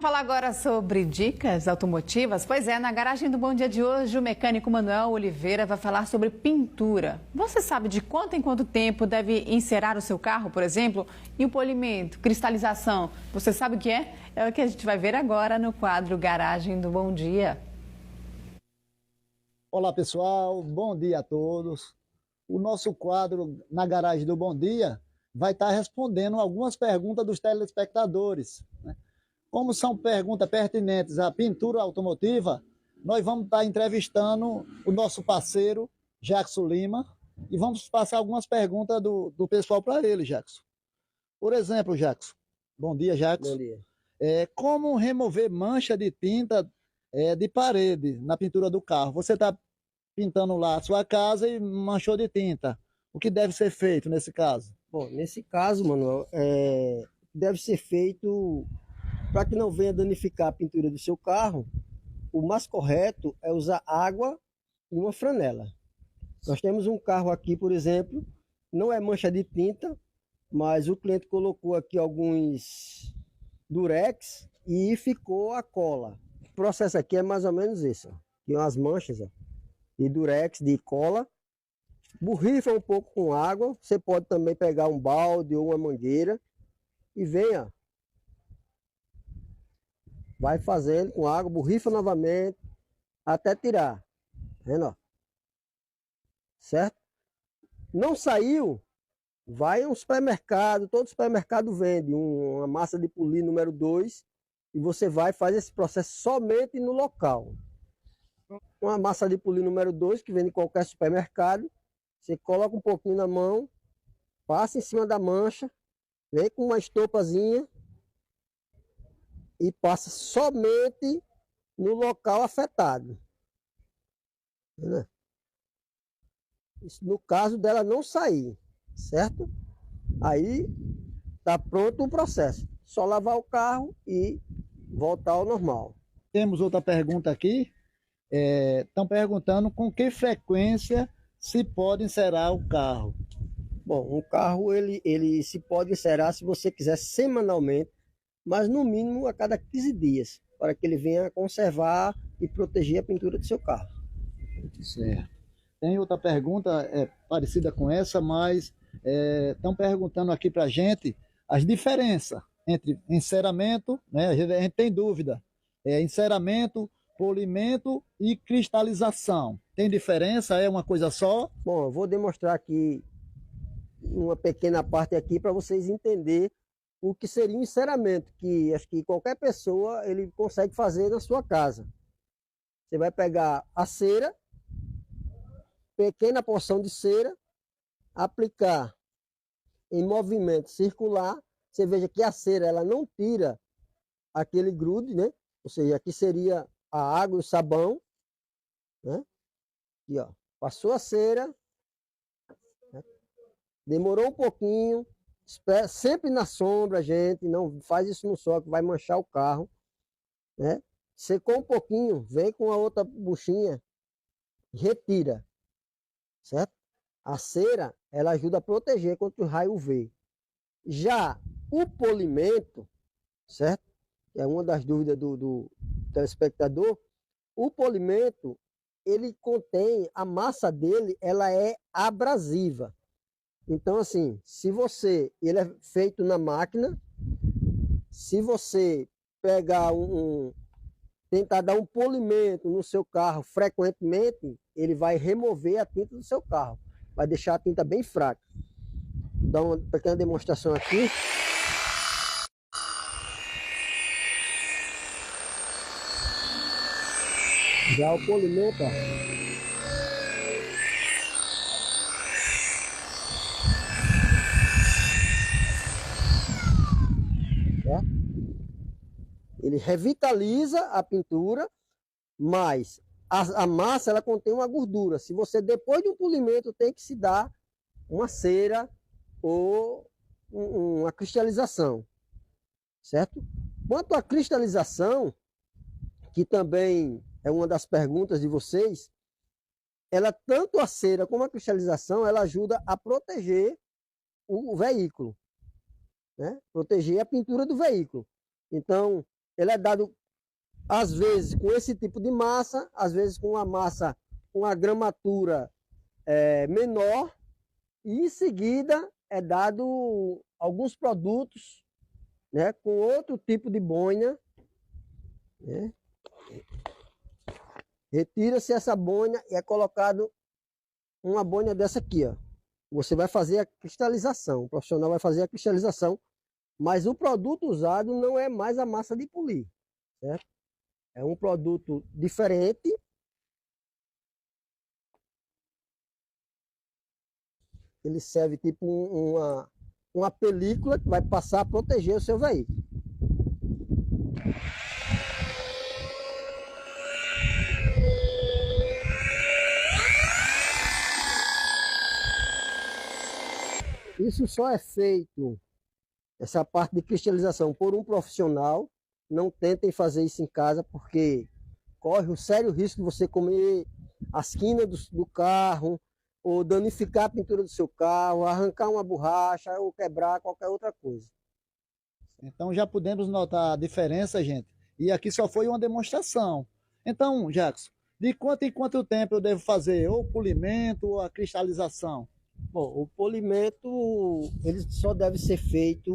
Falar agora sobre dicas automotivas. Pois é, na garagem do Bom Dia de hoje, o mecânico Manuel Oliveira vai falar sobre pintura. Você sabe de quanto em quanto tempo deve encerar o seu carro, por exemplo? E o polimento, cristalização, você sabe o que é? É o que a gente vai ver agora no quadro Garagem do Bom Dia. Olá pessoal, bom dia a todos. O nosso quadro na Garagem do Bom Dia vai estar respondendo algumas perguntas dos telespectadores, né? Como são perguntas pertinentes à pintura automotiva, nós vamos estar entrevistando o nosso parceiro, Jackson Lima, e vamos passar algumas perguntas do pessoal para ele, Jackson. Por exemplo, Jackson. Bom dia, Jackson. Bom dia. Como remover mancha de tinta de parede na pintura do carro? Você está pintando lá a sua casa e manchou de tinta. O que deve ser feito nesse caso? Bom, nesse caso, Manuel, deve ser feito para que não venha danificar a pintura do seu carro. O mais correto é usar água e uma franela. Nós temos um carro aqui, por exemplo, não é mancha de tinta, mas o cliente colocou aqui alguns durex e ficou a cola. O processo aqui é mais ou menos esse, ó. Tem umas manchas, ó, de durex, de cola. Borrifa um pouco com água. Você pode também pegar um balde ou uma mangueira e venha. Vai fazendo com água, borrifa novamente até tirar. Tá vendo, ó? Certo? Não saiu? Vai a um supermercado, todo supermercado vende uma massa de polir número 2 e você vai fazer esse processo somente no local. Uma massa de polir número 2 que vende em qualquer supermercado, você coloca um pouquinho na mão, passa em cima da mancha, vem com uma estopazinha e passa somente no local afetado. Isso no caso dela não sair, certo? Aí tá pronto o processo. Só lavar o carro e voltar ao normal. Temos outra pergunta aqui. Estão perguntando com que frequência se pode encerar o carro. Bom, um carro ele se pode encerar se você quiser semanalmente, mas no mínimo a cada 15 dias, para que ele venha conservar e proteger a pintura do seu carro. Certo. Tem outra pergunta parecida com essa, mas estão perguntando aqui para a gente as diferenças entre enceramento, né? A gente tem dúvida, enceramento, polimento e cristalização. Tem diferença? É uma coisa só? Bom, eu vou demonstrar aqui uma pequena parte aqui para vocês entenderem o que seria um enceramento, que acho que qualquer pessoa ele consegue fazer na sua casa. Você vai pegar a cera, pequena porção de cera, aplicar em movimento circular. Você veja que a cera ela não tira aquele grude, né? Ou seja, aqui seria a água e o sabão, né? Aqui, ó, passou a cera, né? Demorou um pouquinho. Espera, sempre na sombra, gente, não faz isso no sol que vai manchar o carro, né? Secou um pouquinho, vem com a outra buchinha, retira, certo? A cera, ela ajuda a proteger contra o raio UV. Já o polimento, certo? É uma das dúvidas do telespectador. O polimento, ele contém, a massa dele, ela é abrasiva. Então, assim, ele é feito na máquina, se você pegar tentar dar um polimento no seu carro frequentemente, ele vai remover a tinta do seu carro, vai deixar a tinta bem fraca. Vou dar uma pequena demonstração aqui. Já o polimento, ó. Ele revitaliza a pintura, mas a massa ela contém uma gordura. Se você, depois de um polimento, tem que se dar uma cera ou uma cristalização, certo? Quanto à cristalização, que também é uma das perguntas de vocês, ela, tanto a cera como a cristalização, ela ajuda a proteger o veículo, né? Proteger a pintura do veículo. Então, ele é dado, às vezes, com esse tipo de massa, às vezes com uma massa, com uma gramatura menor, e em seguida é dado alguns produtos, né, com outro tipo de boina, né? Retira-se essa boina e é colocado uma boina dessa aqui, ó. Você vai fazer a cristalização, o profissional vai fazer a cristalização, mas o produto usado não é mais a massa de polir, certo? É um produto diferente. Ele serve tipo uma película que vai passar a proteger o seu veículo. Isso só é feito, essa parte de cristalização, por um profissional. Não tentem fazer isso em casa, porque corre o sério risco de você comer as quinas do carro, ou danificar a pintura do seu carro, arrancar uma borracha, ou quebrar qualquer outra coisa. Então já podemos notar a diferença, gente. E aqui só foi uma demonstração. Então, Jackson, de quanto em quanto tempo eu devo fazer ou o polimento ou a cristalização? Bom, o polimento ele só deve ser feito